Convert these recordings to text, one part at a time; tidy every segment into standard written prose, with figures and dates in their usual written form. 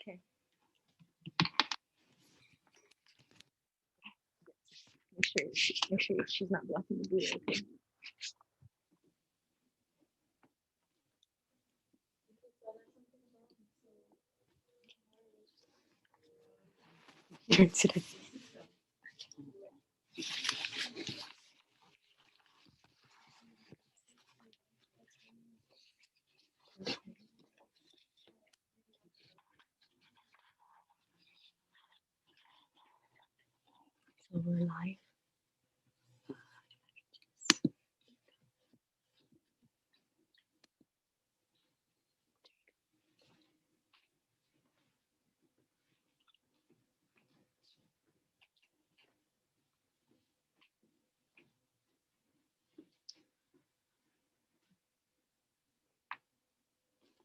Okay. Make sure she's not blocking the Buddha. Okay. So we're live.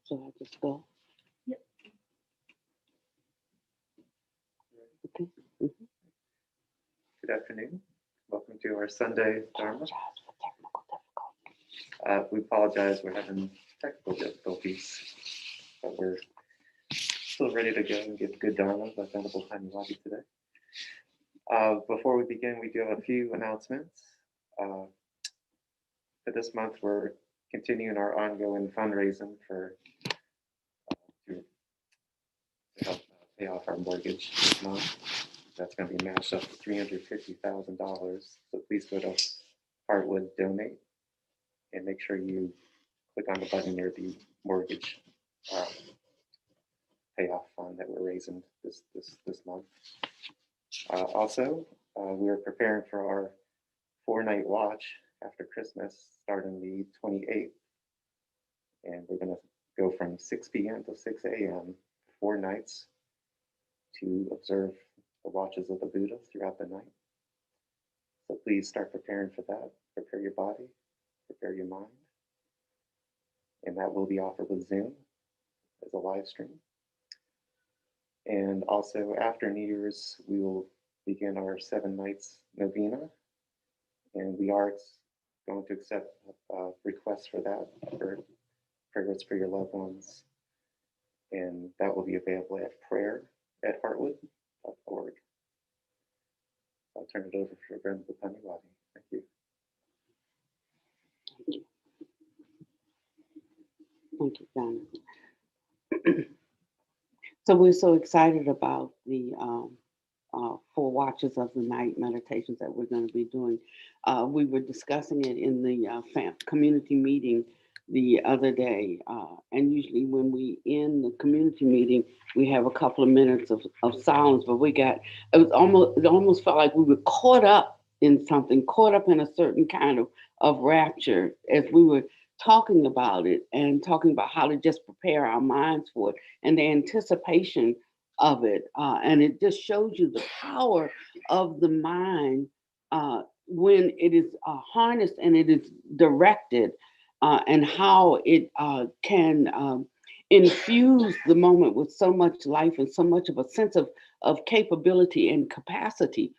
So I just go. Yep. Okay. Good afternoon. Welcome to our Sunday Dharma. Apologize for technical difficulties. We apologize, we're having technical difficulties, but we're still ready to go and give good Dharma by Venerable Taniwadi today. Before we begin, we do have a few announcements. For this month, we're continuing our ongoing fundraising to help pay off our mortgage this month. That's going to be matched up to $350,000. So please go to Heartwood Donate and make sure you click on the button near the mortgage payoff fund that we're raising this month. Also, we're preparing for our 4-night watch after Christmas, starting the 28th, and we're going to go from 6 p.m. to 6 a.m. 4 nights to observe the watches of the Buddha throughout the night. So please start preparing for that. Prepare your body, prepare your mind. And that will be offered with Zoom as a live stream. And also after New Year's, we will begin our 7 nights novena. And we are going to accept requests for that, for prayers for your loved ones. And that will be available at prayer@heartwood.org. I'll turn it over for Venerable Taniwadi. Thank you. Thank you, John. So we're so excited about the 4 watches of the night meditations that we're going to be doing. We were discussing it in the community meeting the other day. And usually when we end the community meeting, we have a couple of minutes of silence, but it almost felt like we were caught up in something, caught up in a certain kind of rapture as we were talking about it and talking about how to just prepare our minds for it and the anticipation of it. And it just shows you the power of the mind when it is harnessed and it is directed, and how it can infuse the moment with so much life and so much of a sense of capability and capacity.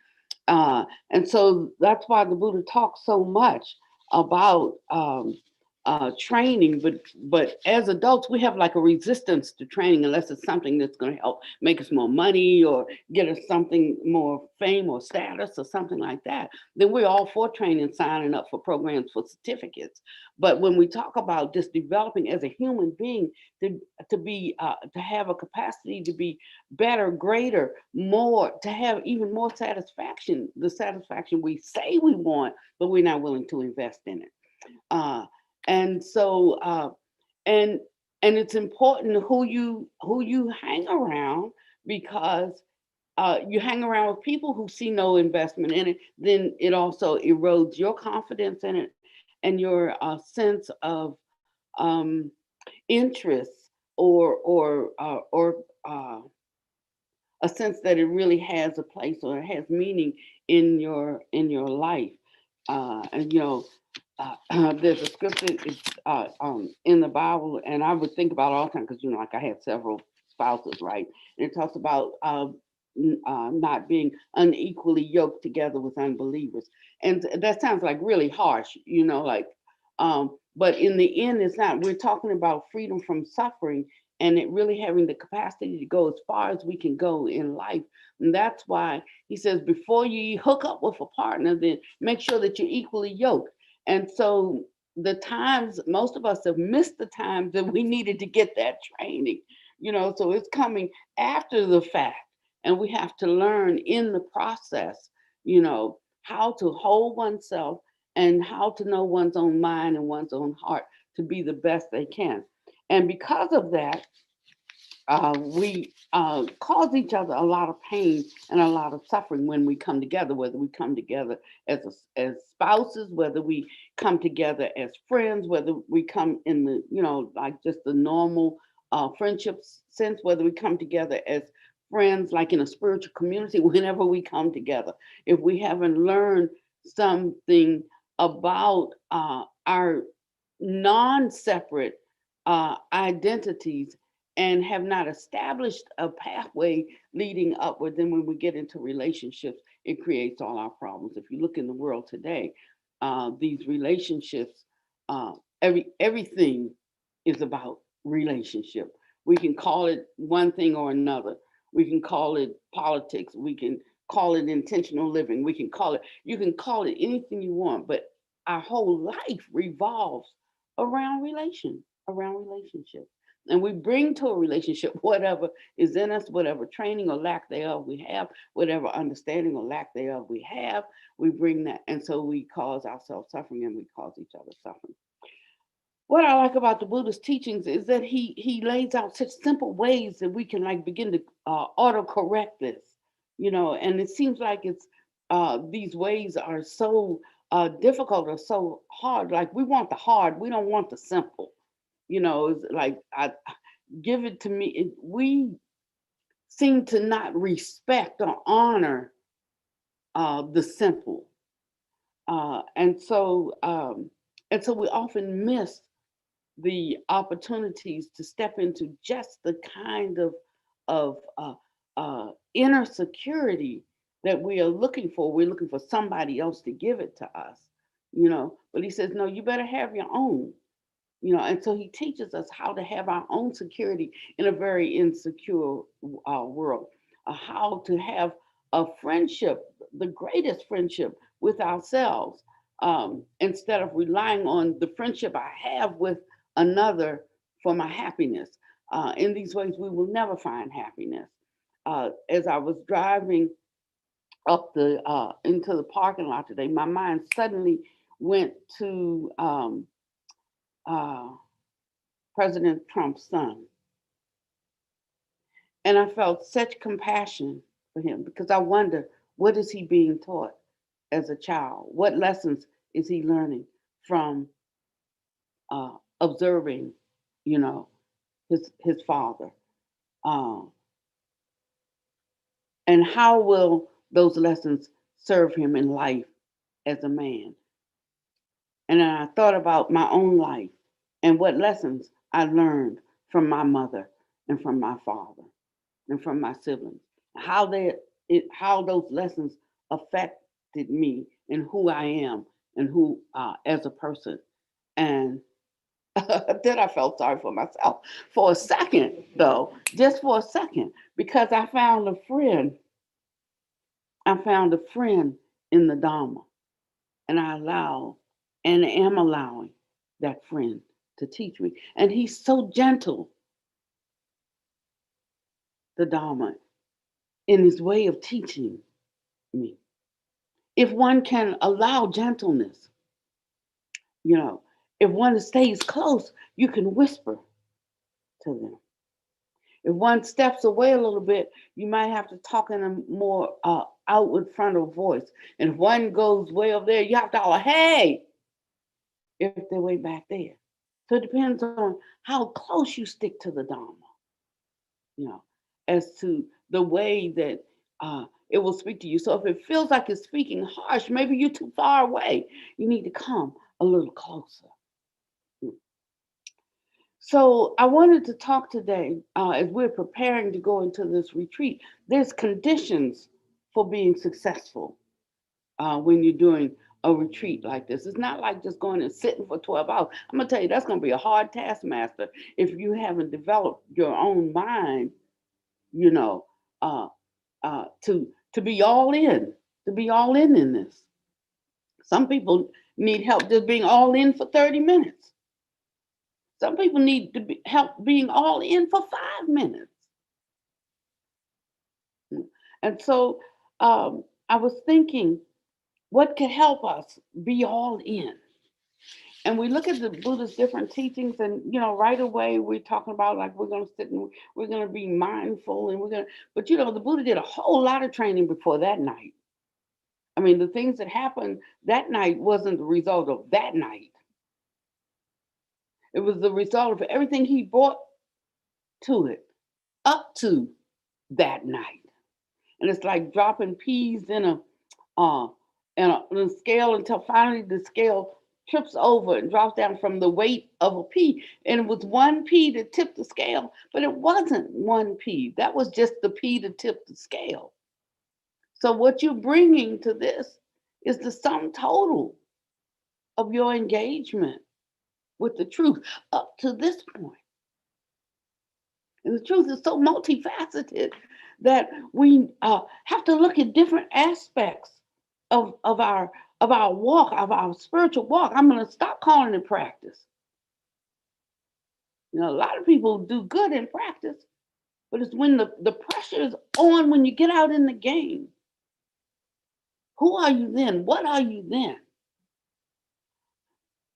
And so that's why the Buddha talks so much about training, but as adults, we have like a resistance to training unless it's something that's going to help make us more money or get us something more fame or status or something like that. Then we're all for training, signing up for programs for certificates. But when we talk about just developing as a human being to have a capacity to be better, greater, more, to have even more satisfaction, the satisfaction we say we want, but we're not willing to invest in it. And so, and it's important who you hang around, because you hang around with people who see no investment in it, then it also erodes your confidence in it and your sense of interest or a sense that it really has a place or it has meaning in your life. And there's a scripture in the Bible, and I would think about it all the time because like I had several spouses, right? And it talks about not being unequally yoked together with unbelievers, and that sounds like really harsh, like. But in the end, it's not. We're talking about freedom from suffering and it really having the capacity to go as far as we can go in life. And that's why he says, before you hook up with a partner, then make sure that you're equally yoked. And so the times, most of us have missed the times that we needed to get that training, so it's coming after the fact. And we have to learn in the process, how to hold oneself and how to know one's own mind and one's own heart to be the best they can. And because of that, we cause each other a lot of pain and a lot of suffering when we come together, whether we come together as spouses, whether we come together as friends, whether we come in the, like just the normal friendship sense, whether we come together as friends, like in a spiritual community, whenever we come together. If we haven't learned something about our non-separate identities and have not established a pathway leading upward, then when we get into relationships, it creates all our problems. If you look in the world today, these relationships, everything is about relationship. We can call it one thing or another. We can call it politics. We can call it intentional living. You can call it anything you want, but our whole life revolves around relationships. And we bring to a relationship whatever is in us, whatever training or lack thereof we have, whatever understanding or lack thereof we have, we bring that. And so we cause ourselves suffering and we cause each other suffering. What I like about the Buddhist teachings is that he lays out such simple ways that we can like begin to auto correct this, and it seems like it's these ways are so difficult or so hard. Like we want the hard, we don't want the simple. It's like I give it to me. We seem to not respect or honor the simple, and so we often miss the opportunities to step into just the kind of inner security that we are looking for. We're looking for somebody else to give it to us, But he says, no, you better have your own. And so he teaches us how to have our own security in a very insecure world, how to have a friendship, the greatest friendship with ourselves, instead of relying on the friendship I have with another for my happiness. In these ways, we will never find happiness. As I was driving up the into the parking lot today, my mind suddenly went to uh, President Trump's son. And I felt such compassion for him because I wonder, what is he being taught as a child? What lessons is he learning from observing, you know, his father? Uh, and how will those lessons serve him in life as a man? And then I thought about my own life and what lessons I learned from my mother and from my father and from my siblings. How those lessons affected me and who I am and who as a person. And then I felt sorry for myself for a second, though, just for a second, because I found a friend. I found a friend in the Dharma, and I allow and am allowing that friend to teach me. And he's so gentle, the Dharma, in his way of teaching me. If one can allow gentleness, you know, if one stays close, you can whisper to them. If one steps away a little bit, you might have to talk in a more outward frontal voice. And if one goes way over there, you have to holler, hey, if they're way back there. So it depends on how close you stick to the Dharma, as to the way that it will speak to you. So if it feels like it's speaking harsh, maybe you're too far away. You need to come a little closer. So I wanted to talk today, as we're preparing to go into this retreat, there's conditions for being successful when you're doing a retreat like this. It's not like just going and sitting for 12 hours. I'm gonna tell you, that's gonna be a hard taskmaster if you haven't developed your own mind, you know, uh, to be all in, to be all in this. Some people need help just being all in for 30 minutes. Some people need to be help being all in for 5 minutes. And so I was thinking, what could help us be all in? And we look at the Buddha's different teachings, and right away we're talking about like we're gonna sit and we're gonna be mindful, and but the Buddha did a whole lot of training before that night. I mean, the things that happened that night wasn't the result of that night. It was the result of everything he brought to it up to that night. And it's like dropping peas in uh in a scale until finally the scale trips over and drops down from the weight of a pea. And it was one pea that tipped the scale, but it wasn't one pea. That was just the pea that tipped the scale. So what you're bringing to this is the sum total of your engagement with the truth up to this point. And the truth is so multifaceted that we have to look at different aspects of our walk, of our spiritual walk. I'm going to stop calling it practice. A lot of people do good in practice, but it's when the pressure is on, when you get out in the game. Who are you then? What are you then?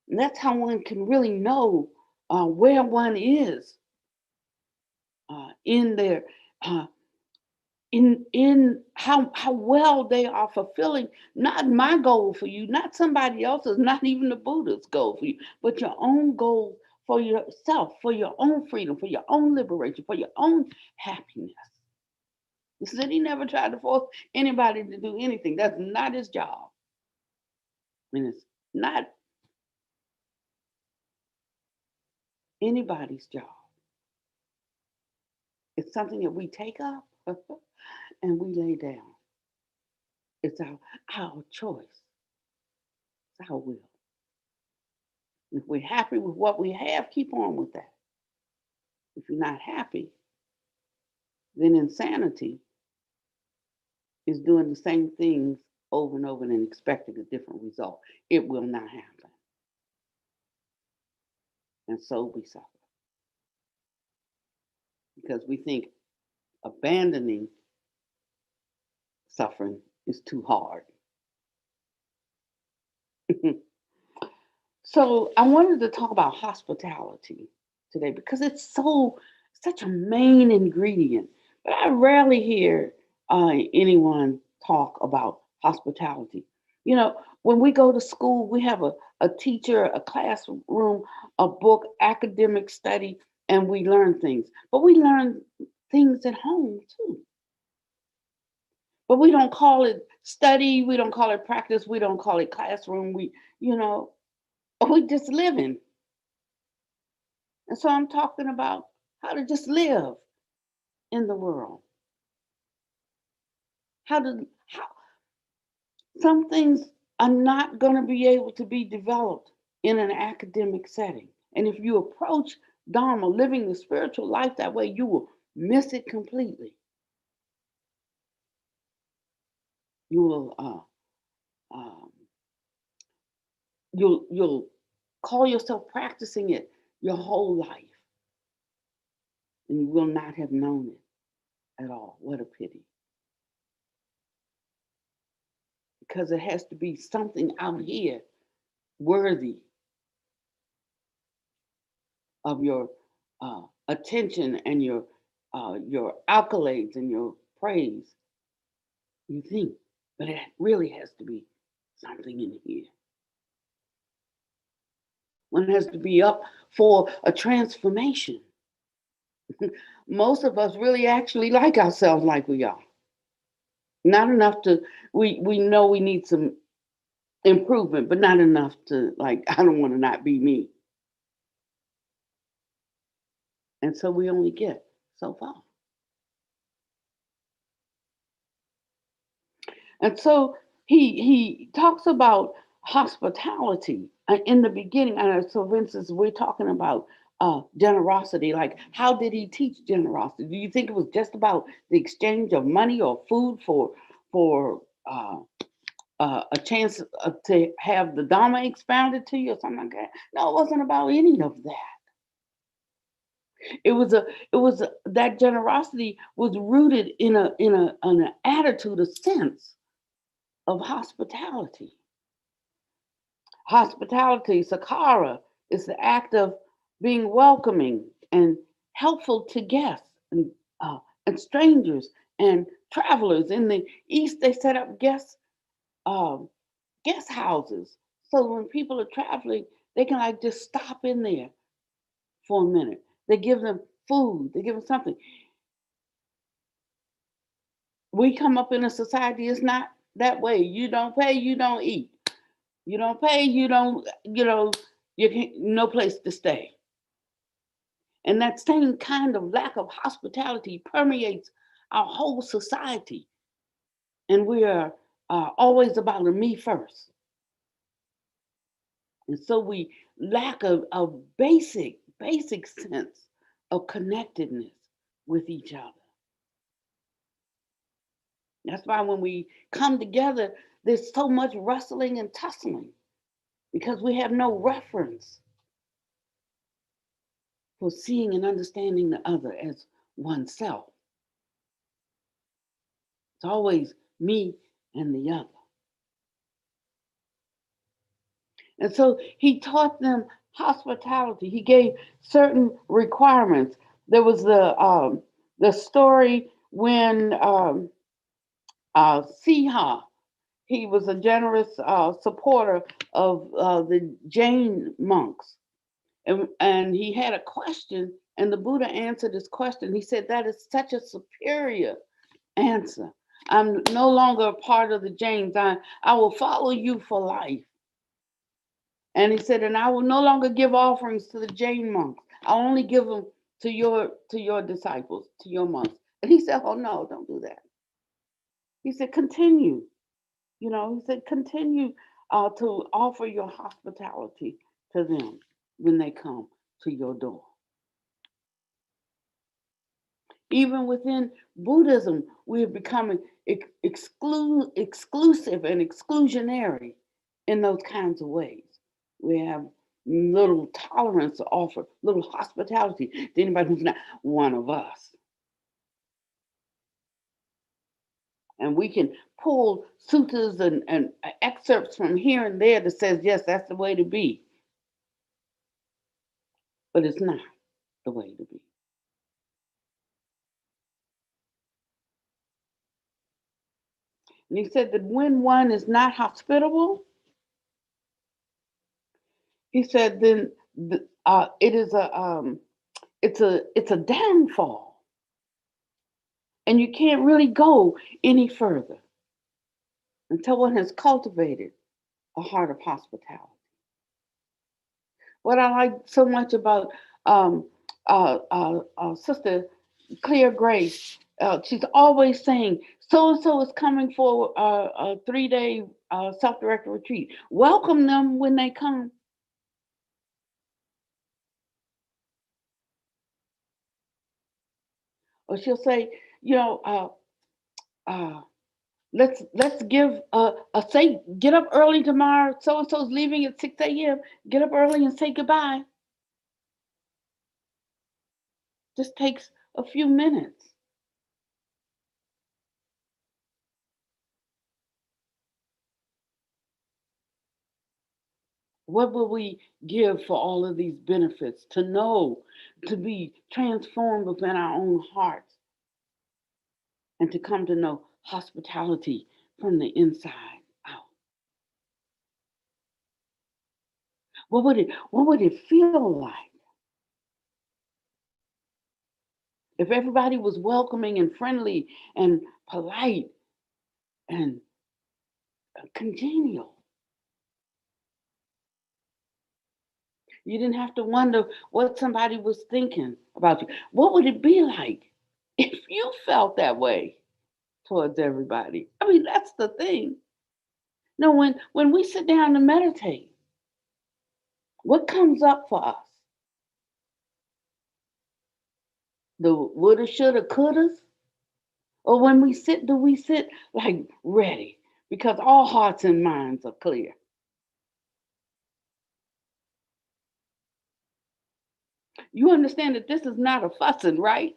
And that's how one can really know where one is in their in how well they are fulfilling not my goal for you, not somebody else's, not even the Buddha's goal for you, but your own goal for yourself, for your own freedom, for your own liberation, for your own happiness. He said he never tried to force anybody to do anything. That's not his job. I mean, it's not anybody's job. It's something that we take up and we lay down. It's our choice. It's our will. If we're happy with what we have, keep on with that. If you're not happy, then insanity is doing the same things over and over and expecting a different result. It will not happen. And so we suffer. Because we think abandoning suffering is too hard. So I wanted to talk about hospitality today because it's such a main ingredient. But I rarely hear anyone talk about hospitality. When we go to school, we have a teacher, a classroom, a book, academic study, and we learn things. But we learn things at home too. But we don't call it study, we don't call it practice, we don't call it classroom. We just living. And so I'm talking about how to just live in the world. How some things are not going to be able to be developed in an academic setting. And if you approach Dharma, living the spiritual life that way, you will miss it completely. You will you'll call yourself practicing it your whole life, and you will not have known it at all. What a pity. Because it has to be something out here worthy of your attention and your accolades and your praise. You think, but it really has to be something in here. One has to be up for a transformation. Most of us really actually like ourselves like we are. Not enough to, we know we need some improvement, but not enough to like, I don't want to not be me. And so we only get so far. And so he talks about hospitality in the beginning. So, for instance, we're talking about generosity. Like, how did he teach generosity? Do you think it was just about the exchange of money or food for a chance to have the Dharma expounded to you or something like that? No, it wasn't about any of that. That generosity was rooted in an attitude, a sense of hospitality. Hospitality, sakara, is the act of being welcoming and helpful to guests and strangers and travelers. In the East, they set up um, guest houses so when people are traveling, they can like just stop in there for a minute. They give them food, they give them something. We come up in a society, it's not that way. You don't pay, you don't eat. You don't pay, you don't, you can't, no place to stay. And that same kind of lack of hospitality permeates our whole society. And we are always about a me first. And so we lack a basic sense of connectedness with each other. That's why when we come together, there's so much rustling and tussling because we have no reference for seeing and understanding the other as oneself. It's always me and the other. And so he taught them hospitality. He gave certain requirements. There was the story when Siha, he was a generous supporter of the Jain monks. And he had a question, and the Buddha answered his question. He said, "That is such a superior answer. I'm no longer a part of the Jains. I will follow you for life." And he said, "And I will no longer give offerings to the Jain monks. I'll only give them to your disciples, to your monks." And he said, "Oh no, don't do that." He said, "Continue." He said, "Continue to offer your hospitality to them when they come to your door." Even within Buddhism, we are becoming exclusive and exclusionary in those kinds of ways. We have little tolerance to offer, little hospitality to anybody who's not one of us. And we can pull suttas and excerpts from here and there that says, yes, that's the way to be. But it's not the way to be. And he said that when one is not hospitable, he said then it is it's a downfall, and you can't really go any further until one has cultivated a heart of hospitality. What I like so much about Sister Clear Grace, she's always saying, so and so is coming for a 3-day self-directed retreat. Welcome them when they come. Or she'll say, let's give say, get up early tomorrow. So and so's leaving at 6 a.m. Get up early and say goodbye. Just takes a few minutes. What will we give for all of these benefits? To know, to be transformed within our own hearts, and to come to know hospitality from the inside out. What would it feel like if everybody was welcoming and friendly and polite and congenial? You didn't have to wonder what somebody was thinking about you. What would it be like if you felt that way towards everybody? I mean, that's the thing. No, when we sit down to meditate, what comes up for us? The woulda, shoulda, couldas? Or when we sit, do we sit like ready? Because all hearts and minds are clear. You understand that this is not a fussing, right?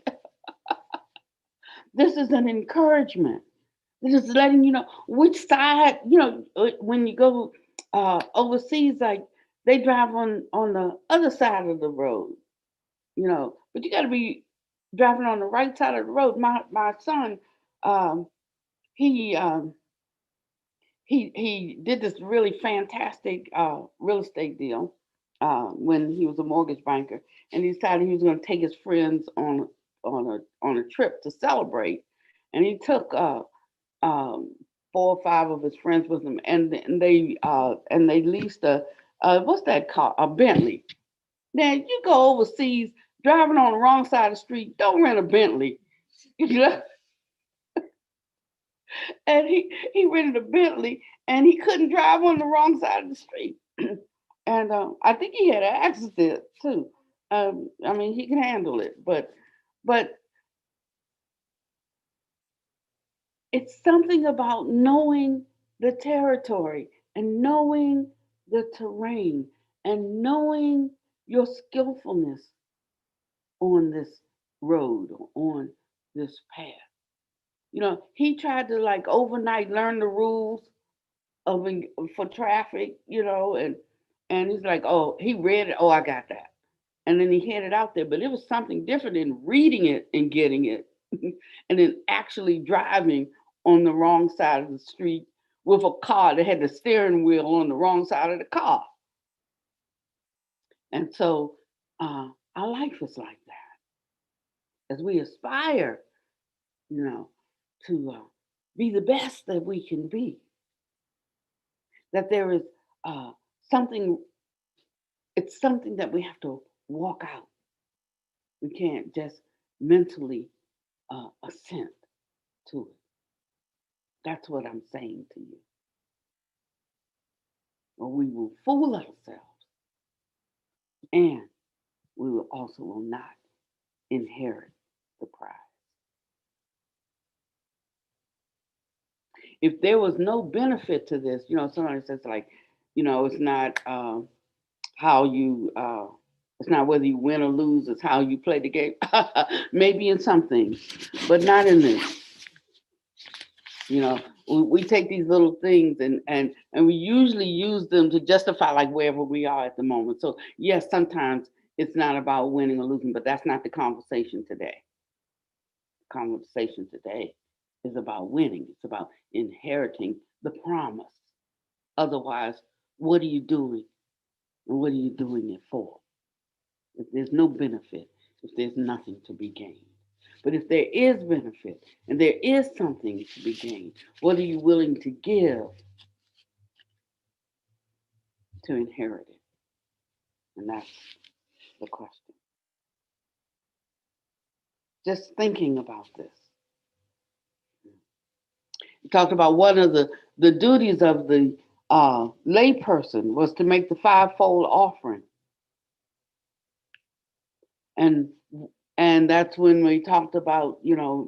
This is an encouragement. This is letting you know which side, when you go overseas, like they drive on the other side of the road, but you got to be driving on the right side of the road. My son, um, he he did this really fantastic real estate deal when he was a mortgage banker, and he decided he was going to take his friends on a trip to celebrate, and he took um, 4 or 5 of his friends with him, and they leased a what's that car? A Bentley. Now you go overseas driving on the wrong side of the street. Don't rent a Bentley. You know? And he rented a Bentley, and he couldn't drive on the wrong side of the street. And I think he had an accident too. I mean, he can handle it, but it's something about knowing the territory and knowing the terrain and knowing your skillfulness on this road, on this path. He tried to like overnight learn the rules of for traffic, and he's like, oh, he read it. Oh, I got that. And then he headed out there, but it was something different in reading it and getting it, and then actually driving on the wrong side of the street with a car that had the steering wheel on the wrong side of the car. And so our life is like that. As we aspire, to be the best that we can be, that there is something, it's something that we have to walk out. We can't just mentally assent to it. That's what I'm saying to you. Or we will fool ourselves, and we will will not inherit the prize. If there was no benefit to this, somebody says like, it's not how you, it's not whether you win or lose, it's how you play the game. Maybe in some things, but not in this. We take these little things and we usually use them to justify like wherever we are at the moment. So yes, sometimes it's not about winning or losing, but that's not the conversation today. The conversation today is about winning. It's about inheriting the promise. Otherwise, what are you doing? And what are you doing it for? If there's no benefit, if there's nothing to be gained. But if there is benefit and there is something to be gained, what are you willing to give to inherit it? And that's the question. Just thinking about this. We talked about one of the duties of the layperson was to make the fivefold offering. And that's when we talked about,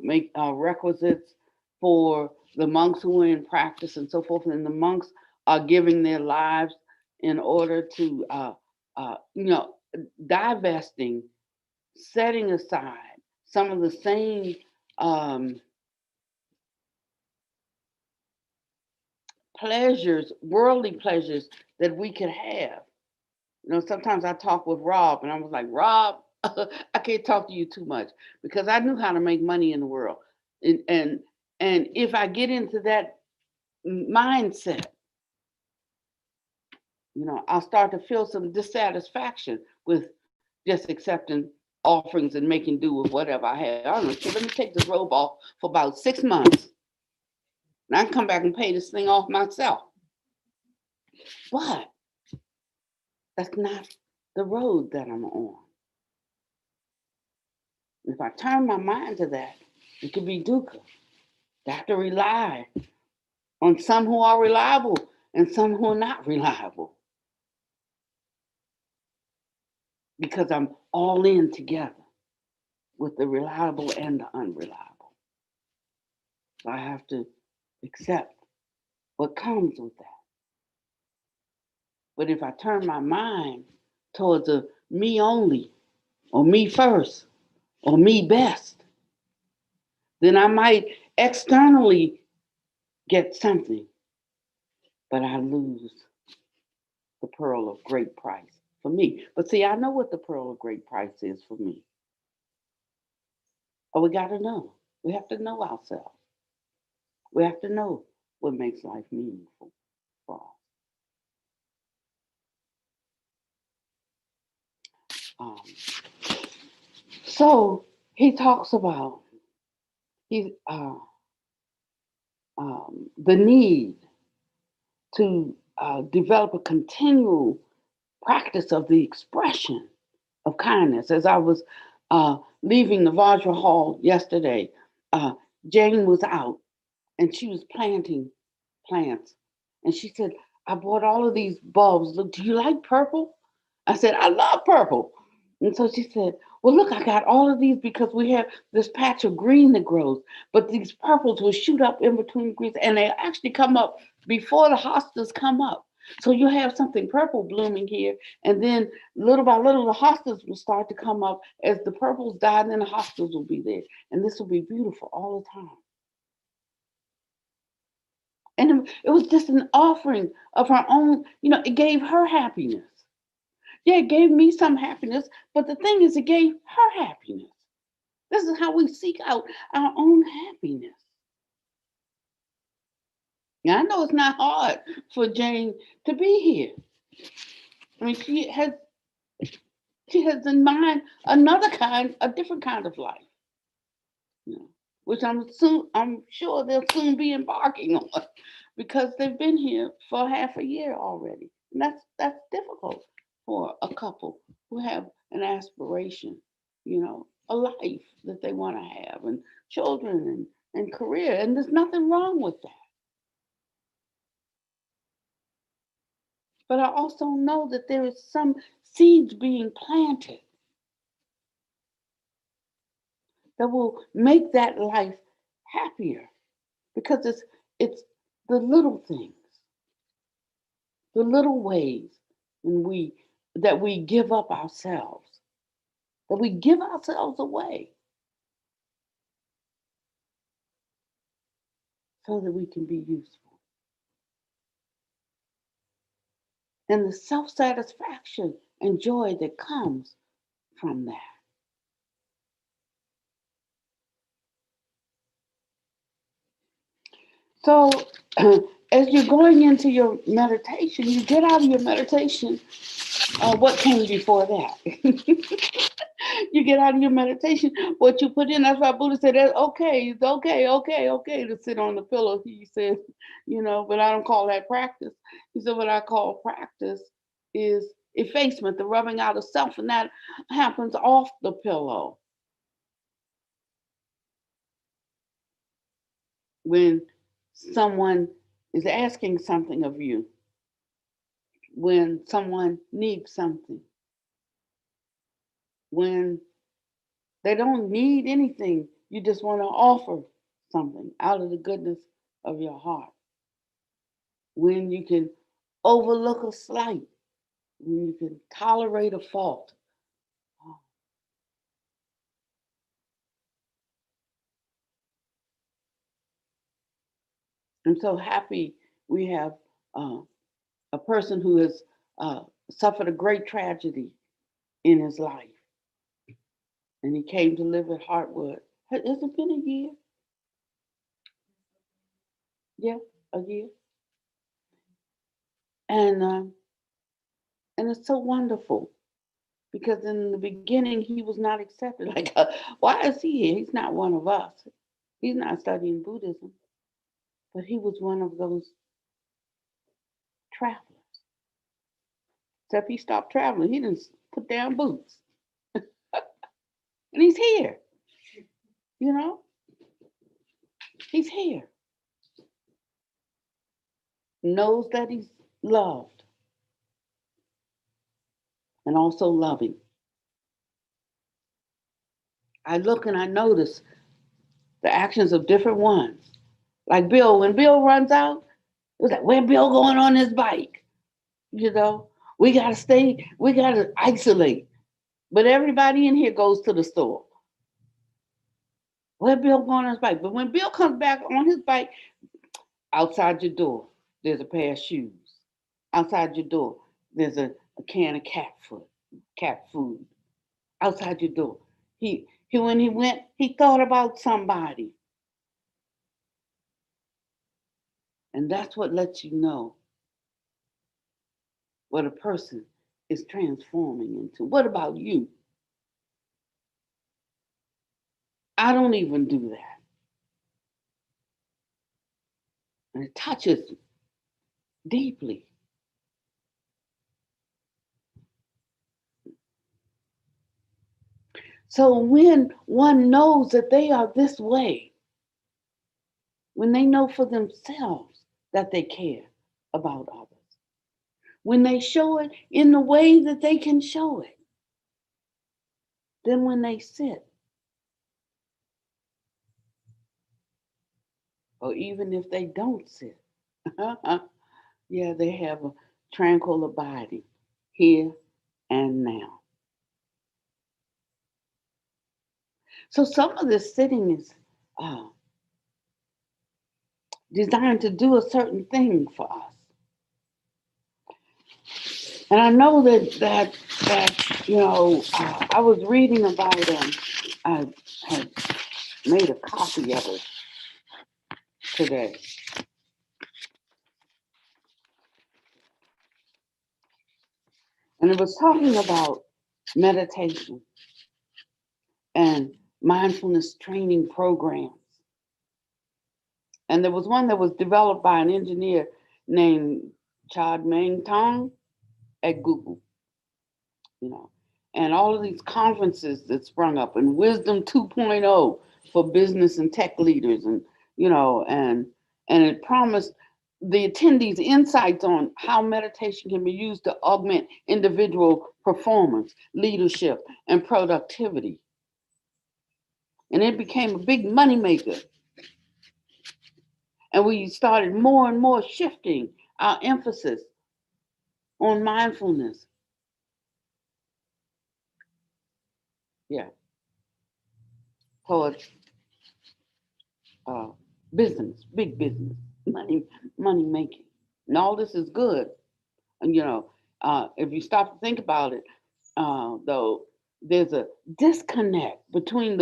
make requisites for the monks who are in practice and so forth. And the monks are giving their lives in order to, divesting, setting aside some of the same pleasures, worldly pleasures that we could have. Sometimes I talk with Rob and I was like, Rob, I can't talk to you too much because I knew how to make money in the world. And if I get into that mindset, I'll start to feel some dissatisfaction with just accepting offerings and making do with whatever I have. I don't know, so let me take this robe off for about 6 months. And I can come back and pay this thing off myself. But that's not the road that I'm on. If I turn my mind to that, it could be dukkha. I have to rely on some who are reliable and some who are not reliable because I'm all in together with the reliable and the unreliable. So I have to accept what comes with that. But if I turn my mind towards a me only, or me first, or me best, then I might externally get something, but I lose the pearl of great price for me. But see, I know what the pearl of great price is for me. But we got to know. We have to know ourselves. We have to know what makes life meaningful for us. Um, so he talks about he, the need to develop a continual practice of the expression of kindness. As I was leaving the Vajra Hall yesterday, Jane was out and she was planting plants. And she said, I bought all of these bulbs. Look, do you like purple? I said, I love purple. And so she said, well, look, I got all of these because we have this patch of green that grows, but these purples will shoot up in between greens and they actually come up before the hostas come up. So you have something purple blooming here, and then little by little, the hostas will start to come up as the purples die, and then the hostas will be there. And this will be beautiful all the time. And it was just an offering of her own, it gave her happiness. Yeah, it gave me some happiness, but the thing is, it gave her happiness. This is how we seek out our own happiness. Now, I know it's not hard for Jane to be here. I mean, she has in mind a different kind of life, which I'm sure they'll soon be embarking on because they've been here for half a year already. And that's difficult for a couple who have an aspiration, a life that they want to have and children and career. And there's nothing wrong with that. But I also know that there is some seeds being planted that will make that life happier because it's the little things, the little ways that we give up ourselves, that we give ourselves away so that we can be useful. And the self-satisfaction and joy that comes from that. So as you're going into your meditation, you get out of your meditation, what came before that? You get out of your meditation, what you put in. That's why Buddha said, it's okay to sit on the pillow. He said, but I don't call that practice. He said, what I call practice is effacement, the rubbing out of self, and that happens off the pillow. When someone is asking something of you, when someone needs something, when they don't need anything, you just want to offer something out of the goodness of your heart. When you can overlook a slight, when you can tolerate a fault. I'm so happy we have a person who has suffered a great tragedy in his life. And he came to live at Heartwood. Has it been a year? Yeah, a year. And it's so wonderful because in the beginning he was not accepted. Like, why is he here? He's not one of us. He's not studying Buddhism, but he was one of those travelers. Except he stopped traveling. He didn't put down boots, and he's here. He's here. knows that he's loved and also loving. I look and I notice the actions of different ones. Like Bill, when Bill runs out, it was like, where Bill going on his bike? You know, we gotta stay, we gotta isolate. But everybody in here goes to the store. Where Bill going on his bike? But when Bill comes back on his bike, outside your door, there's a pair of shoes. Outside your door, there's a can of cat food. Outside your door. He when he went, he thought about somebody. And that's what lets you know what a person is transforming into. What about you? I don't even do that. And it touches deeply. So when one knows that they are this way, when they know for themselves that they care about others, when they show it in the way that they can show it, then when they sit, or even if they don't sit, yeah, they have a tranquil abiding here and now. So some of this sitting is uh, designed to do a certain thing for us. And I know that I was reading about I had made a copy of it today. And it was talking about meditation and mindfulness training programs. And there was one that was developed by an engineer named Chad Meng Tong at Google, you know. And all of these conferences that sprung up, and Wisdom 2.0 for business and tech leaders, and and it promised the attendees insights on how meditation can be used to augment individual performance, leadership, and productivity. And it became a big moneymaker. And we started more and more shifting our emphasis on mindfulness. Yeah, towards uh, business, big business, money making. And all this is good. And if you stop to think about it, though, there's a disconnect between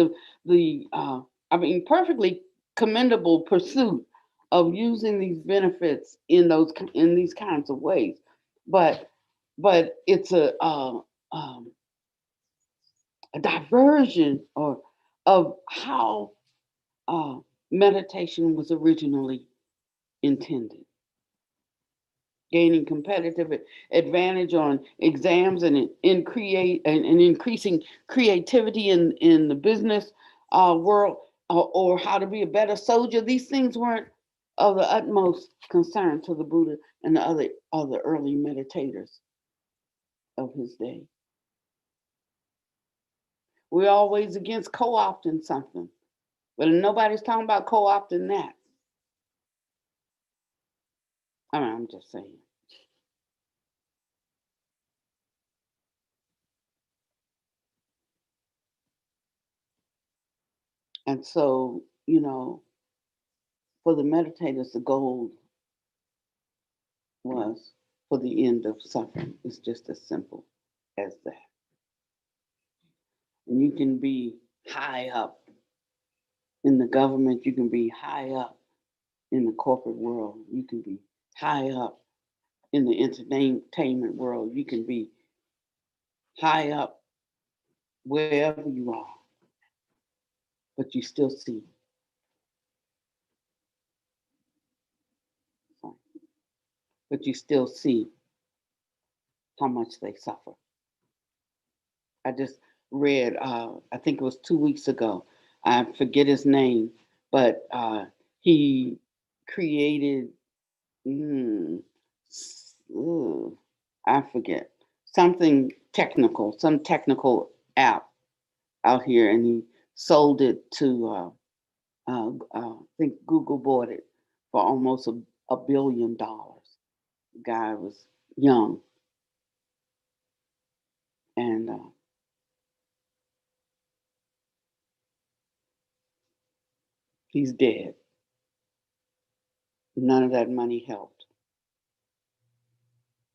perfectly commendable pursuit of using these benefits in these kinds of ways, but it's a diversion of how uh, meditation was originally intended. Gaining competitive advantage on exams and increasing creativity in the business world, or how to be a better soldier. These things weren't of the utmost concern to the Buddha and the other early meditators of his day. We're always against co-opting something, but nobody's talking about co-opting that. I mean, I'm just saying. And so, for the meditators, the goal was for the end of suffering. It's just as simple as that. And you can be high up in the government, you can be high up in the corporate world, you can be high up in the entertainment world, you can be high up wherever you are, but you still see. But you still see how much they suffer. I just read, I think it was 2 weeks ago, I forget his name, but he created mm, I forget something technical, some technical app out here, and he sold it to I think Google bought it for almost $1 billion. The guy was young, and he's dead. None of that money helped.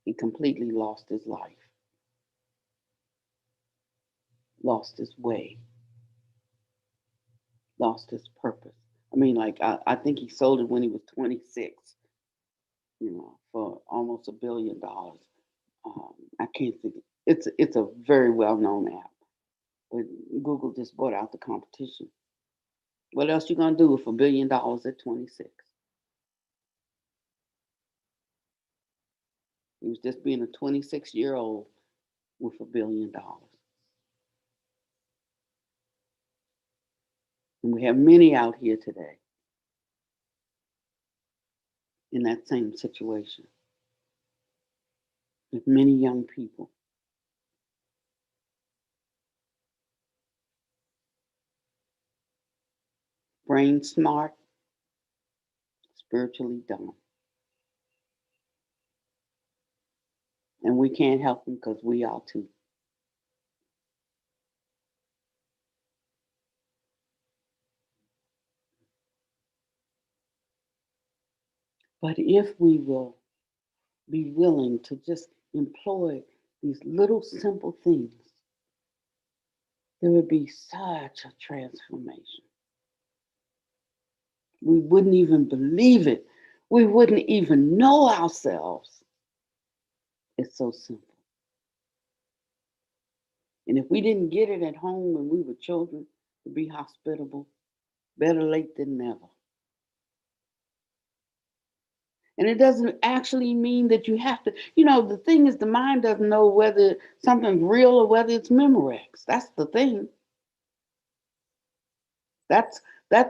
He completely lost his life, lost his way, lost his purpose. I mean, like I think he sold it when he was 26, for almost $1 billion. I can't think. It's a very well known app, but Google just bought out the competition. What else you gonna do with $1 billion at 26? He was just being a 26-year-old with $1 billion. And we have many out here today in that same situation with many young people. Brain smart, spiritually dumb. And we can't help them because we are too. But if we will be willing to just employ these little simple things, there would be such a transformation. We wouldn't even believe it. We wouldn't even know ourselves. It's so simple. And if we didn't get it at home when we were children, to be hospitable, better late than never. And it doesn't actually mean that you have to, the thing is the mind doesn't know whether something's real or whether it's Memorex. That's the thing. That's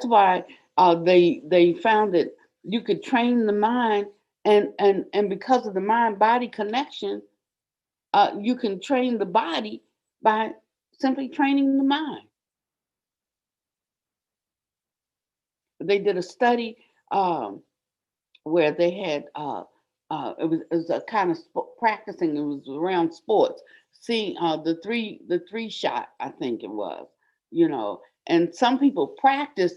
why they found that you could train the mind, and because of the mind body connection, you can train the body by simply training the mind. They did a study where they had it was a kind of practicing. It was around sports. See, the three shot, I think it was, and some people practice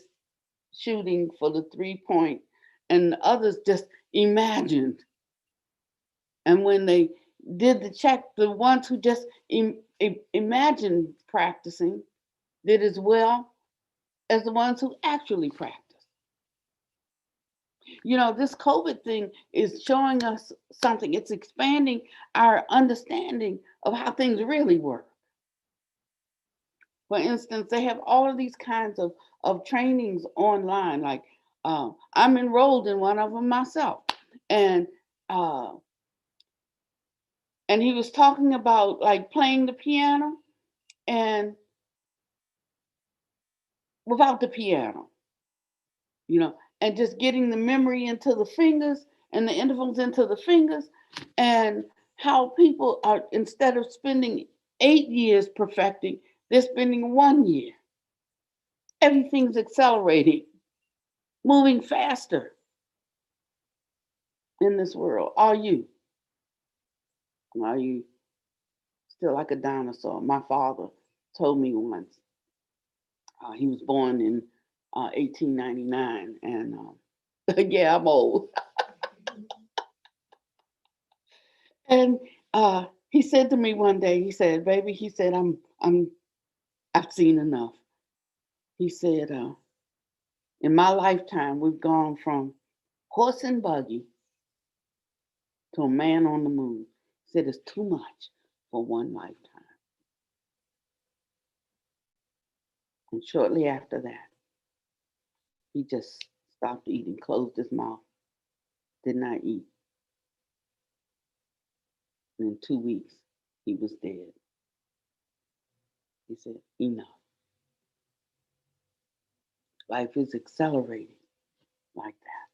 shooting for the 3 point, and others just imagined. And when they did the check, the ones who just imagined practicing did as well as the ones who actually practiced. This COVID thing is showing us something. It's expanding our understanding of how things really work. For instance, they have all of these kinds of trainings online. Like I'm enrolled in one of them myself, and uh, and he was talking about like playing the piano and without the piano, and just getting the memory into the fingers and the intervals into the fingers, and how people are, instead of spending 8 years perfecting, they're spending 1 year. Everything's accelerating, moving faster in this world. Are you? Are you still like a dinosaur? My father told me once, he was born in 1899, and yeah, I'm old. And he said to me one day, he said, "Baby," he said, I've seen enough." He said, "In my lifetime, we've gone from horse and buggy to a man on the moon." He said, "It's too much for one lifetime." And shortly after that, he just stopped eating, closed his mouth, did not eat. And in 2 weeks, he was dead. He said, "Enough. Life is accelerating like that."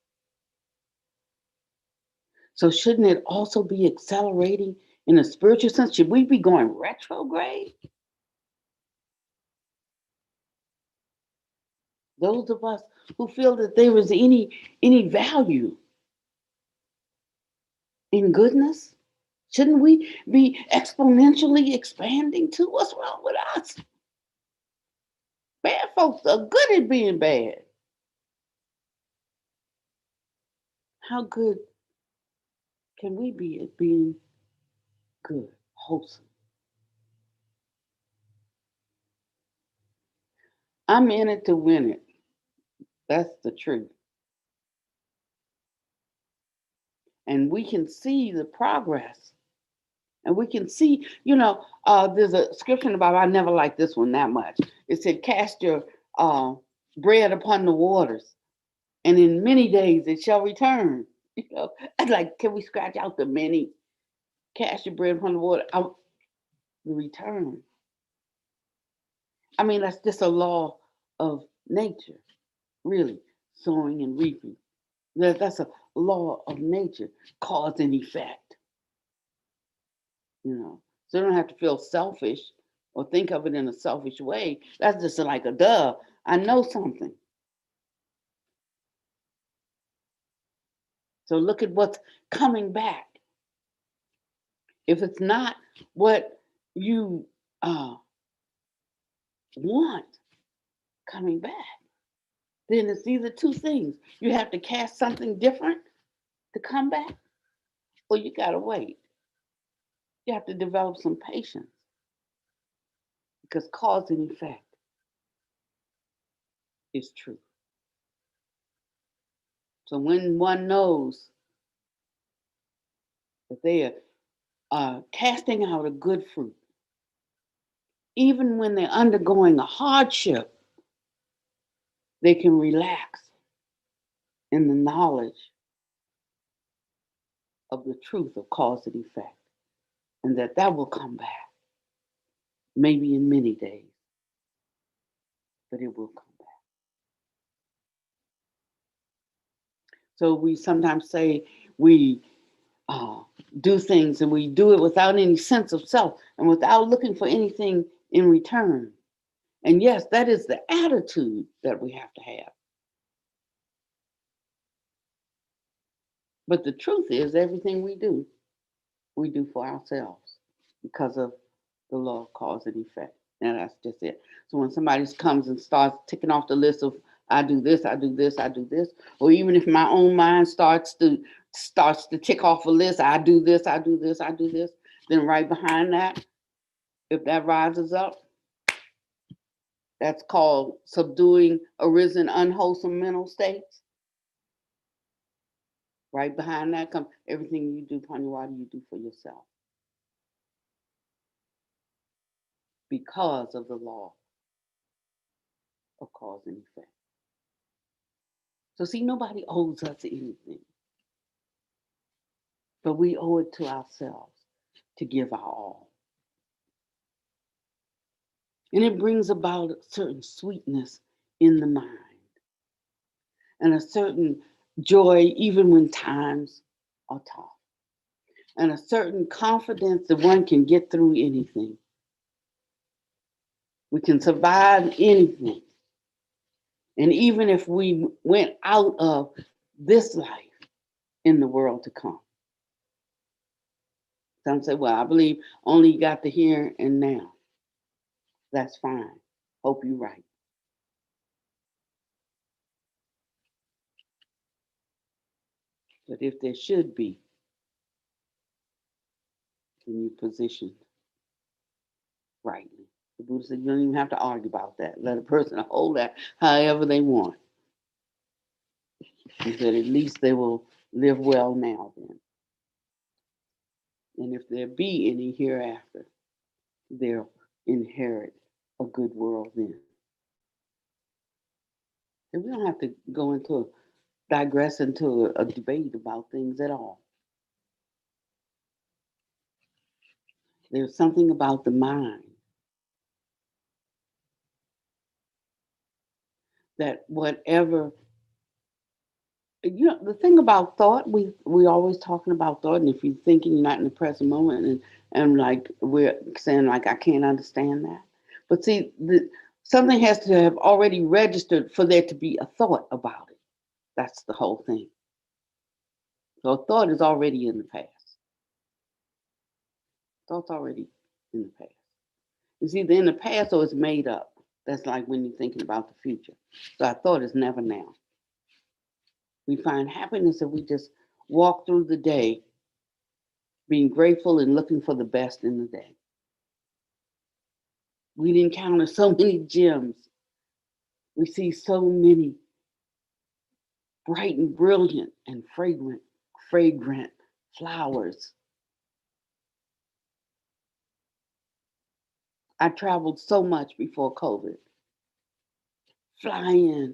So shouldn't it also be accelerating in a spiritual sense? Should we be going retrograde? Those of us who feel that there is any value in goodness, shouldn't we be exponentially expanding too? What's wrong with us? Bad folks are good at being bad. How good can we be at being good, wholesome? I'm in it to win it. That's the truth. And we can see the progress. And we can see, there's a scripture in the Bible, I never liked this one that much. It said, cast your bread upon the waters, and in many days it shall return. I'd like, can we scratch out the many? Cast your bread upon the water, the return. I mean, that's just a law of nature, really, sowing and reaping. That's a law of nature, cause and effect. So you don't have to feel selfish or think of it in a selfish way. That's just like a duh. I know something. So look at what's coming back. If it's not what you want coming back, then it's either two things. You have to cast something different to come back, or you got to wait. You have to develop some patience because cause and effect is true. So when one knows that they are casting out a good fruit, even when they're undergoing a hardship, they can relax in the knowledge of the truth of cause and effect, and that will come back, maybe in many days, but it will come back. So we sometimes say we do things and we do it without any sense of self and without looking for anything in return. And yes, that is the attitude that we have to have. But the truth is, everything we do for ourselves because of the law of cause and effect. And that's just it. So when somebody comes and starts ticking off the list of I do this, I do this, I do this, or even if my own mind starts to tick off a list, I do this, I do this, I do this, then right behind that, if that rises up, that's called subduing arisen unwholesome mental states. Right behind that comes everything you do, Panya, why do you do for yourself? Because of the law of cause and effect. So see, nobody owes us anything. But we owe it to ourselves to give our all. And it brings about a certain sweetness in the mind and a certain joy even when times are tough, and a certain confidence that one can get through anything. We can survive anything. And even if we went out of this life in the world to come. Some say, well, I believe only got the here and now. That's fine. Hope you're right. But if there should be, then you're positioned rightly. The Buddha said you don't even have to argue about that. Let a person hold that however they want. He said at least they will live well now then. And if there be any hereafter, they'll inherit a good world then. And we don't have to digress into a debate about things at all. There's something about the mind that whatever You know, the thing about thought, we always talking about thought, and if you're thinking you're not in the present moment, and like we're saying like I can't understand that, but see, something has to have already registered for there to be a thought about it. That's the whole thing. So thought is already in the past. Thought's already in the past. It's either in the past or it's made up. That's like when you're thinking about the future. So our thought is never now. We find happiness if we just walk through the day being grateful and looking for the best in the day. We encounter so many gems. We see so many bright and brilliant and fragrant flowers. I traveled so much before COVID, flying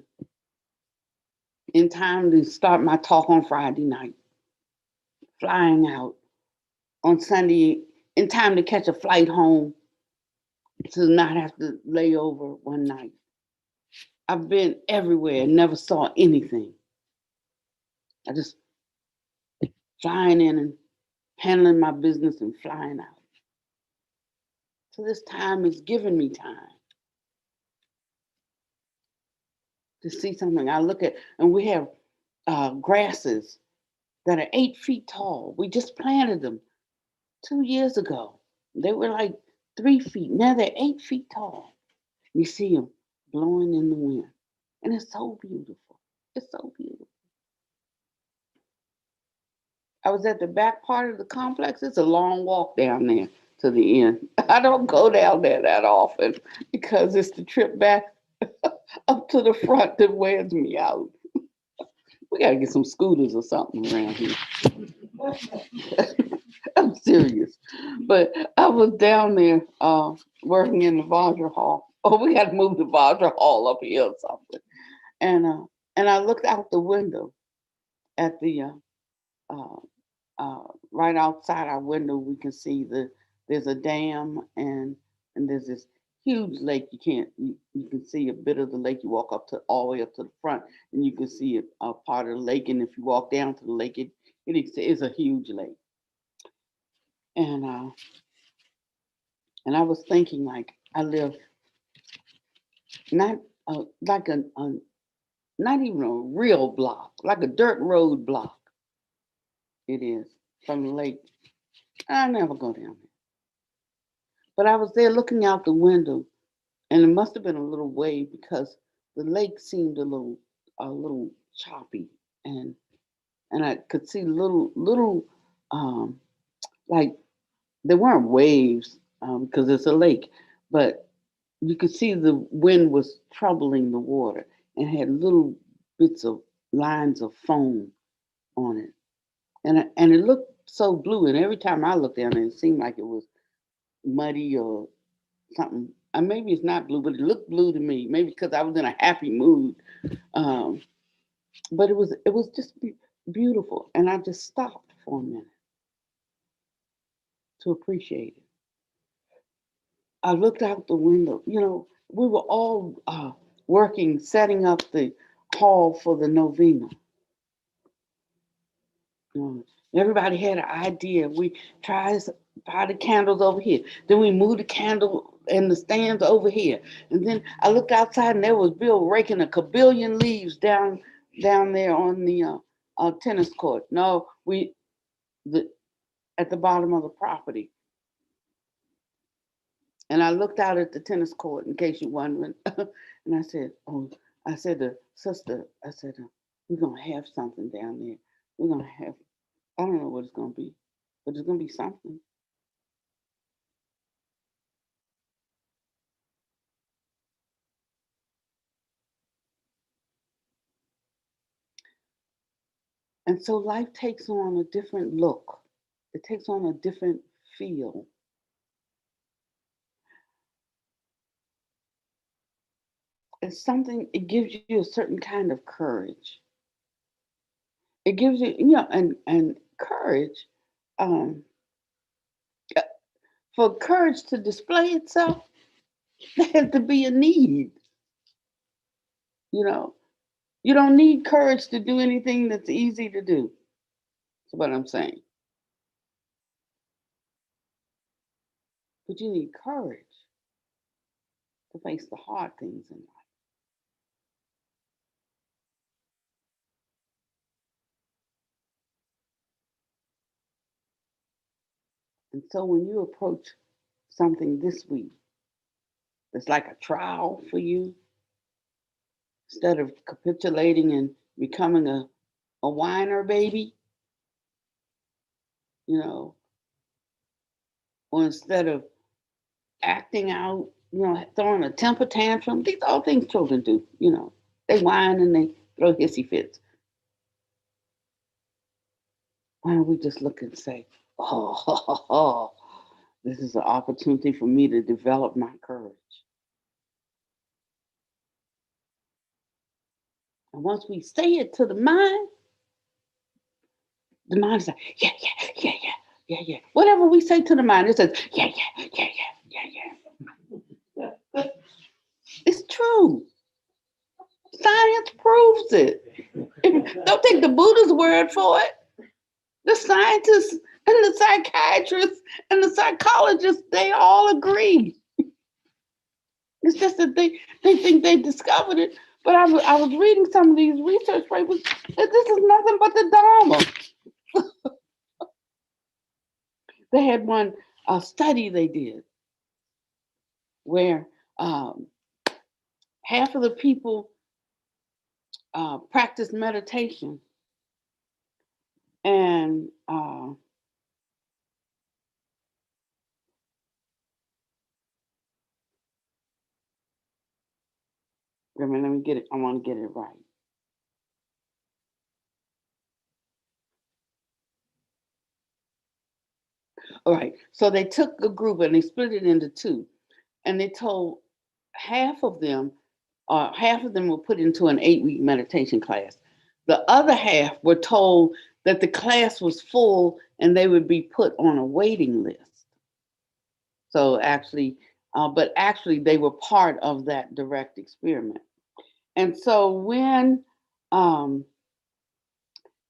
in time to start my talk on Friday night, flying out on Sunday in time to catch a flight home to not have to lay over one night. I've been everywhere and never saw anything. I just flying in and handling my business and flying out. So this time is giving me time to see something. I look at, and we have grasses that are 8 feet tall. We just planted them 2 years ago. They were like 3 feet. Now they're 8 feet tall. You see them blowing in the wind. And it's so beautiful. It's so beautiful. I was at the back part of the complex. It's a long walk down there to the end. I don't go down there that often because it's the trip back up to the front that wears me out. We got to get some scooters or something around here. I'm serious. But I was down there working in the Vajra Hall. Oh, we got to move the Vajra Hall up here or something. And I looked out the window at the uh, right outside our window. We can see there's a dam and there's this huge lake. You can see a bit of the lake. You walk up to all the way up to the front, and you can see a part of the lake. And if you walk down to the lake, it is a huge lake. And and I was thinking like I live not like a not even a real block, like a dirt road block. It is from the lake. I never go down there. But I was there looking out the window, and it must have been a little wave because the lake seemed a little choppy, and I could see little um, like there weren't waves because it's a lake, but you could see the wind was troubling the water and had little bits of lines of foam on it, and it looked so blue. And every time I looked down there, it seemed like it was muddy or something. Maybe it's not blue, but it looked blue to me. Maybe because I was in a happy mood. Um, but it was just beautiful, and I just stopped for a minute to appreciate it. I looked out the window. You know, we were all working, setting up the hall for the novena. Everybody had an idea. We tried the candles over here. Then we moved the candle and the stands over here. And then I looked outside and there was Bill raking a kabillion leaves down there on the tennis court. No, the at the bottom of the property. And I looked out at the tennis court in case you're wondering. And I said, oh, I said to sister, I said, we're gonna have something down there. We're gonna have I don't know what it's gonna be, but it's gonna be something. And so life takes on a different look. It takes on a different feel. It's something, it gives you a certain kind of courage. It gives you, and courage, um, uh, for courage to display itself, there has to be a need. You know, You don't need courage to do anything that's easy to do. That's what I'm saying. But you need courage to face the hard things in life. And so when you approach something this week that's like a trial for you, instead of capitulating and becoming a whiner baby, you know, or instead of acting out, throwing a temper tantrum. These are all things children do, They whine and they throw hissy fits. Why don't we just look and say, oh, this is an opportunity for me to develop my courage. And once we say it to the mind is like, yeah, yeah, yeah, yeah, yeah, yeah. Whatever we say to the mind, it says, yeah, yeah, yeah, yeah, yeah, yeah. It's true. Science proves it. Don't take the Buddha's word for it. The scientists and the psychiatrists and the psychologists, they all agree. It's just that they think they discovered it. But I was reading some of these research papers that this is nothing but the Dharma. They had one study they did where half of the people practiced meditation and let me get it. I want to get it right. All right. So they took a group and they split it into two, and they told half of them were put into an 8-week meditation class. The other half were told that the class was full and they would be put on a waiting list. So actually, but actually they were part of that direct experiment. And so when after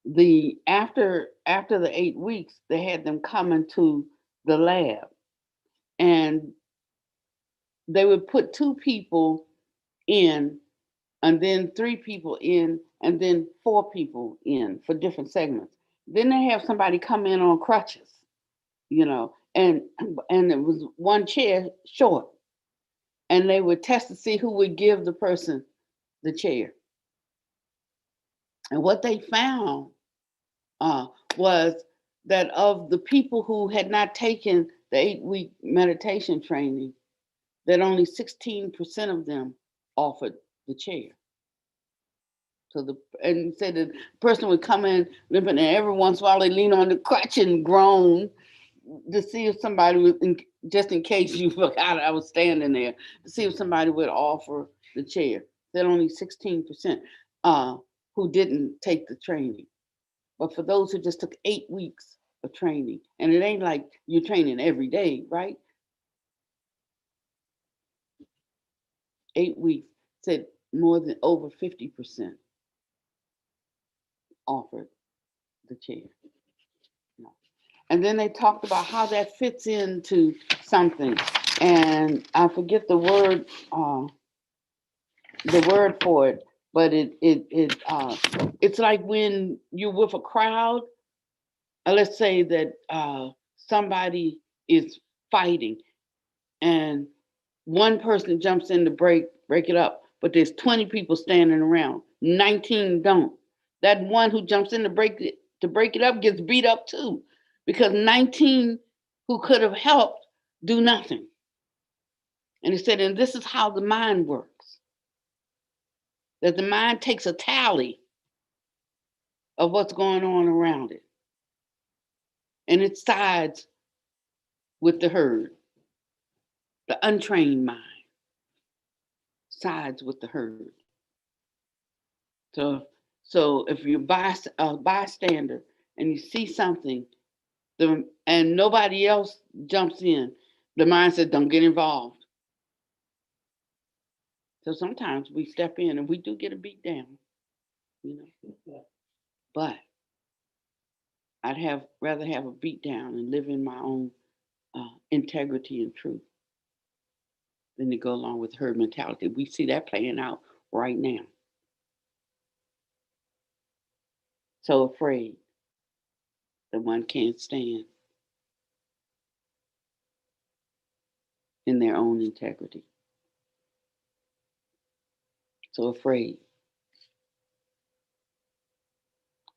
the 8 weeks, they had them come into the lab, and they would put 2 people in, and then 3 people in, and then 4 people in for different segments. Then they have somebody come in on crutches, and it was one chair short, and they would test to see who would give the person the chair. And what they found was that of the people who had not taken the 8-week meditation training, that only 16% of them offered the chair. So and said the person would come in limping, and every once in a while they lean on the crutch and groan to see if somebody would, just in case you forgot I was standing there, to see if somebody would offer the chair. That only 16% who didn't take the training. But for those who just took 8 weeks of training, and it ain't like you're training every day, right? 8 weeks, said more than over 50% offered the chair. And then they talked about how that fits into something. And I forget the word for it, but it's like when you're with a crowd. Let's say that somebody is fighting, and one person jumps in to break it up, but there's 20 people standing around. 19 don't. That one who jumps in to break it up gets beat up too, because 19 who could have helped do nothing. And he said, and this is how the mind works. That the mind takes a tally of what's going on around it, and it sides with the herd. The untrained mind sides with the herd. So if you're a bystander and you see something, and nobody else jumps in, the mind says, don't get involved. So sometimes we step in and we do get a beat down. you know. But I'd rather have a beat down and live in my own integrity and truth than to go along with herd mentality. We see that playing out right now. So afraid that one can't stand in their own integrity. So afraid.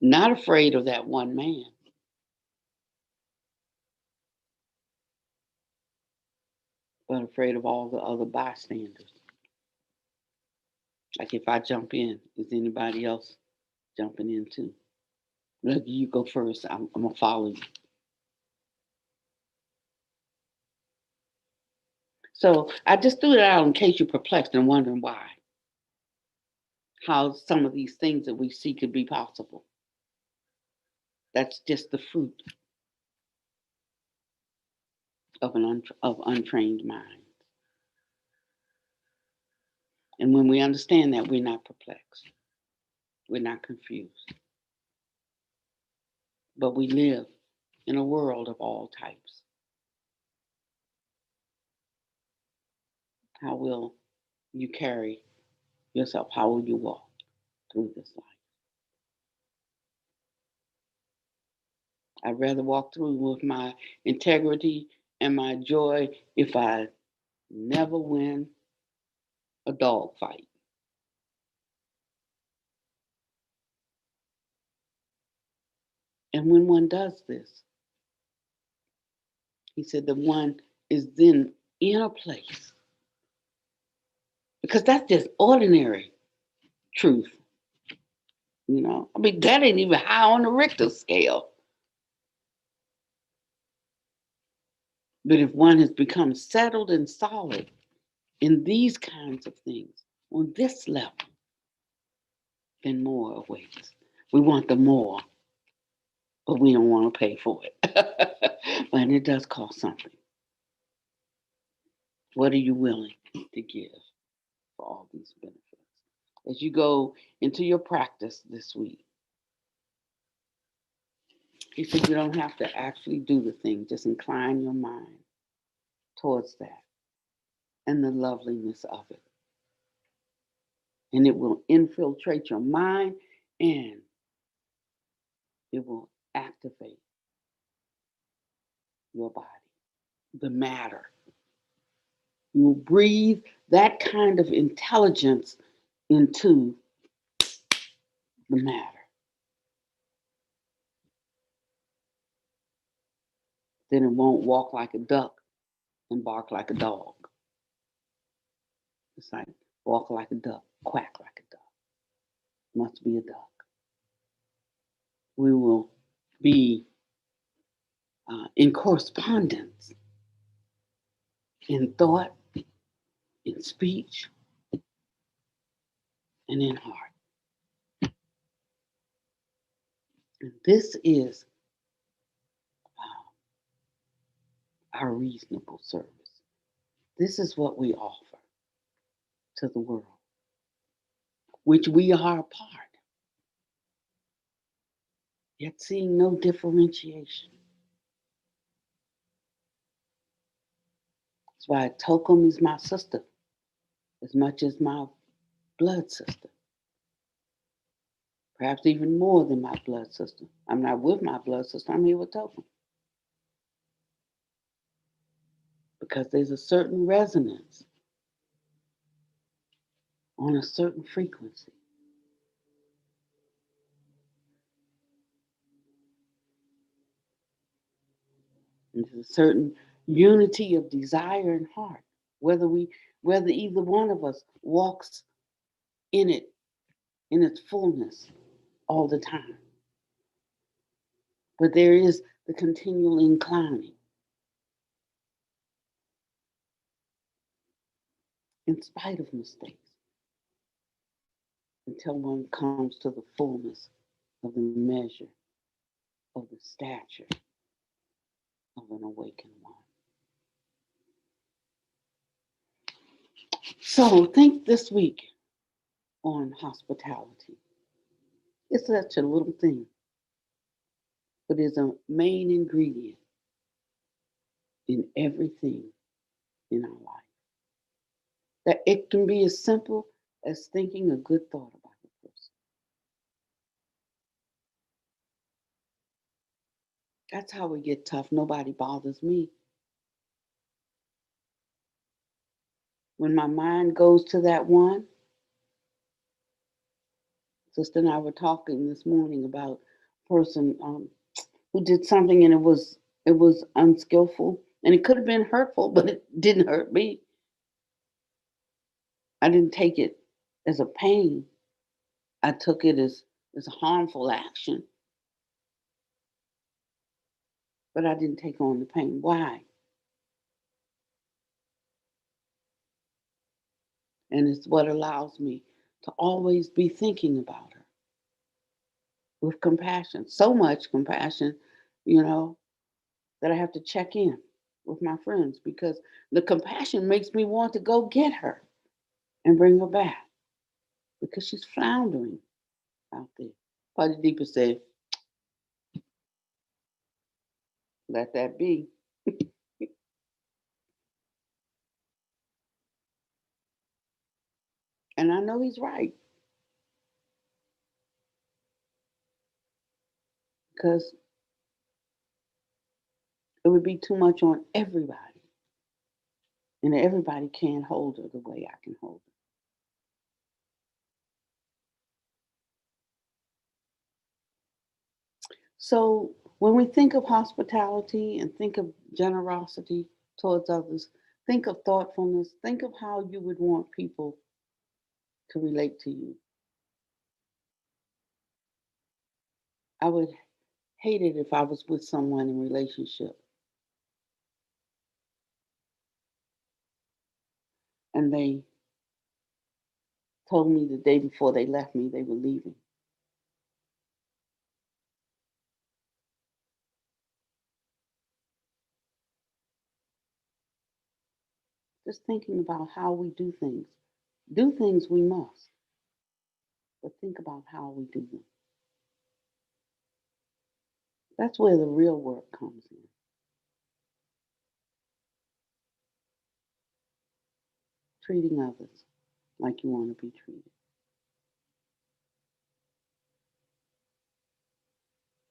Not afraid of that one man, but afraid of all the other bystanders. Like if I jump in, is anybody else jumping in too? Look, you go first. I'm gonna follow you. So I just threw that out in case you're perplexed and wondering why, how some of these things that we see could be possible. That's just the fruit of of untrained mind. And when we understand that, we're not perplexed, we're not confused, but we live in a world of all types. How will you carry yourself? How will you walk through this life? I'd rather walk through with my integrity and my joy if I never win a dog fight. And when one does this, he said that one is then in a place, because that's just ordinary truth, you know. I mean, that ain't even high on the Richter scale. But if one has become settled and solid in these kinds of things, on this level, then more awaits. We want the more, but we don't want to pay for it. And it does cost something. What are you willing to give for all these benefits? As you go into your practice this week, he said you don't have to actually do the thing, just incline your mind towards that and the loveliness of it. And it will infiltrate your mind and it will activate your body, the matter. You will breathe that kind of intelligence into the matter. Then it won't walk like a duck and bark like a dog. It's like walk like a duck, quack like a duck. Must be a duck. We will be in correspondence, in thought, in speech, and in heart. And this is our reasonable service. This is what we offer to the world, which we are a part, yet seeing no differentiation. That's why Tokum is my sister as much as my blood sister. Perhaps even more than my blood sister. I'm not with my blood sister, I'm here with Tokum. Because there's a certain resonance on a certain frequency. And there's a certain unity of desire and heart, whether either one of us walks in it, in its fullness all the time. But there is the continual inclining. In spite of mistakes, until one comes to the fullness of the measure of the stature of an awakened one. So think this week on hospitality. It's such a little thing, but it's a main ingredient in everything in our life. That it can be as simple as thinking a good thought about a person. That's how we get tough. Nobody bothers me. When my mind goes to that one, Sister and I were talking this morning about a person who did something and it was unskillful and it could have been hurtful, but it didn't hurt me. I didn't take it as a pain. I took it as a harmful action, but I didn't take on the pain. Why? And it's what allows me to always be thinking about her with compassion. So much compassion, you know, that I have to check in with my friends because the compassion makes me want to go get her and bring her back because she's floundering out there. Party Deeper said, let that be. And I know he's right because it would be too much on everybody. And everybody can't hold her the way I can hold her. So when we think of hospitality and think of generosity towards others, think of thoughtfulness, think of how you would want people to relate to you. I would hate it if I was with someone in relationship and they told me the day before they left me they were leaving. Just thinking about how we do things. Do things we must, but think about how we do them. That's where the real work comes in. Treating others like you want to be treated.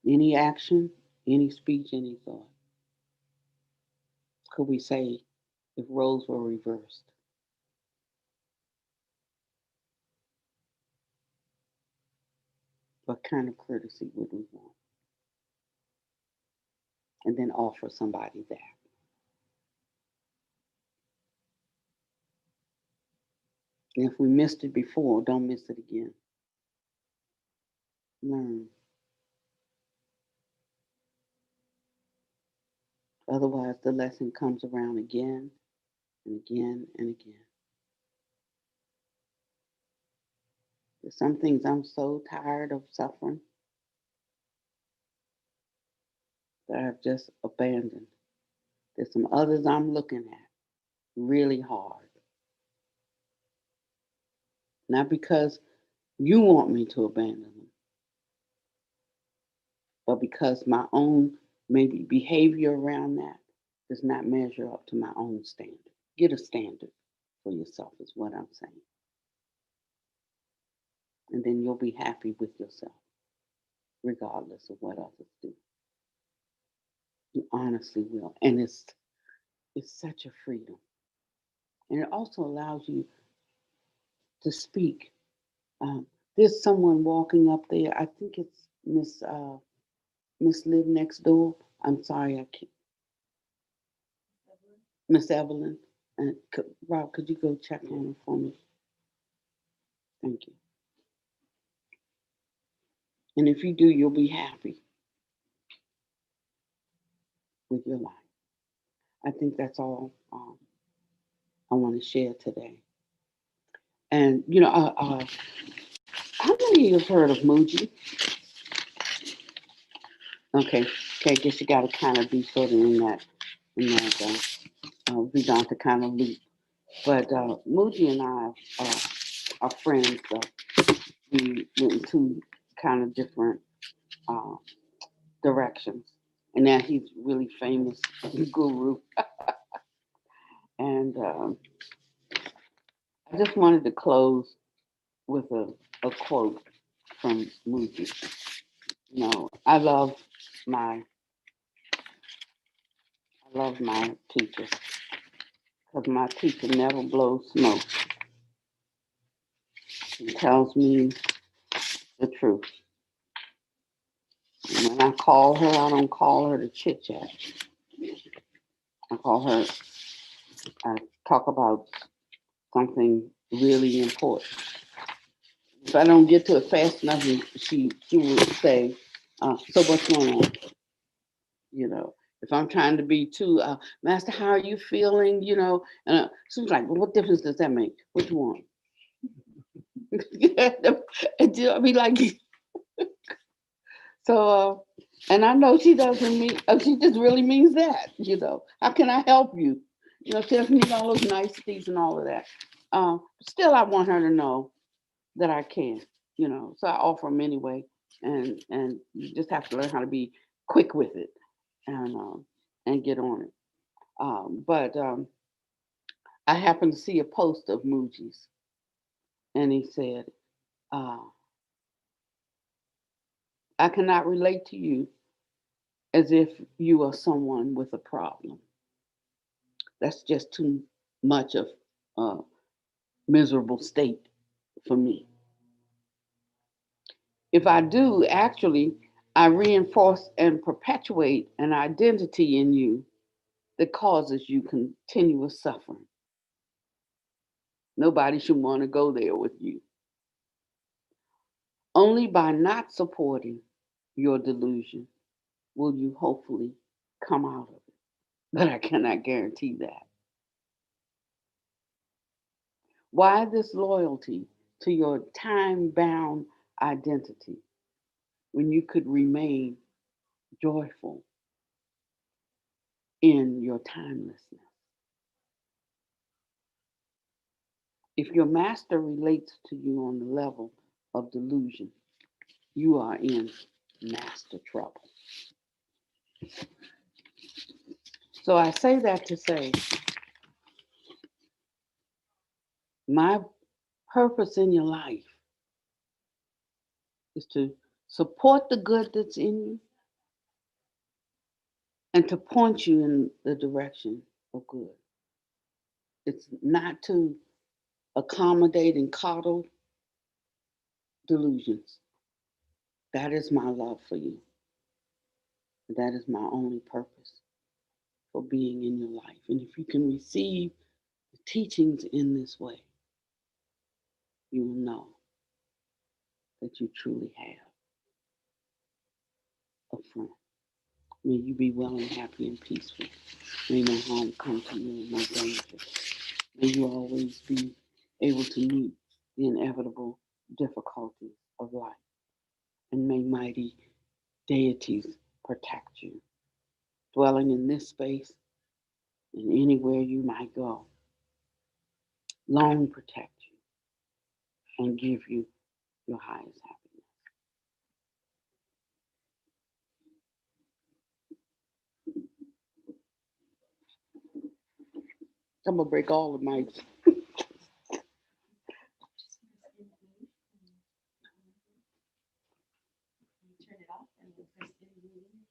Any action, any speech, any thought. Could we say if roles were reversed? What kind of courtesy would we want? And then offer somebody that. And if we missed it before, don't miss it again. Learn. Otherwise, the lesson comes around again and again and again. There's some things I'm so tired of suffering that I've just abandoned. There's some others I'm looking at really hard. Not because you want me to abandon them, but because my own maybe behavior around that does not measure up to my own standard. Get a standard for yourself, is what I'm saying. And then you'll be happy with yourself, regardless of what others do. You honestly will. And it's such a freedom. And it also allows you to speak. Um, there's someone walking up there. I think it's Miss Live Next Door. I'm sorry, I can't. Miss Evelyn. And Rob, could you go check on her for me? Thank you. And if you do, you'll be happy with your life. I think that's all I want to share today. And how many of you have heard of Muji? Okay, I guess you got to kind of be sort of in that Vedanta kind of loop. But Muji and I are friends. We went to kind of different uh, directions. And now he's really famous guru. And I just wanted to close with a quote from Moody. You know, I love my teacher because my teacher never blows smoke. She tells me the truth. And when I call her, I don't call her to chit chat. I call her, I talk about something really important. If I don't get to it fast enough, she will say, so what's going on? You know, if I'm trying to be too, Master, how are you feeling? You know, and she's like, well, what difference does that make? Which one? I mean, like, so, and I know she doesn't mean, she just really means that, you know. How can I help you? You know, she doesn't need all those niceties and all of that. Still, I want her to know that I can, you know. So I offer them anyway, and you just have to learn how to be quick with it and get on it. But I happened to see a post of Muji's, and he said, uh, "I cannot relate to you as if you are someone with a problem. That's just too much of a miserable state for me. If I do, actually, I reinforce and perpetuate an identity in you that causes you continuous suffering. Nobody should want to go there with you. Only by not supporting your delusion will you hopefully come out of it. But I cannot guarantee that. Why this loyalty to your time bound identity when you could remain joyful in your timelessness? If your master relates to you on the level of delusion, you are in master trouble. So I say that to say my purpose in your life is to support the good that's in you and to point you in the direction of good. It's not to accommodate and coddle delusions. That is my love for you. That is my only purpose for being in your life. And if you can receive the teachings in this way, you will know that you truly have a friend. May you be well and happy and peaceful. May no harm come to you and no danger. May you always be able to meet the inevitable difficulties of life. And may mighty deities protect you, dwelling in this space and anywhere you might go. Long protect you and give you your highest happiness. I'm gonna break all of my. Turn it off and then press end meeting.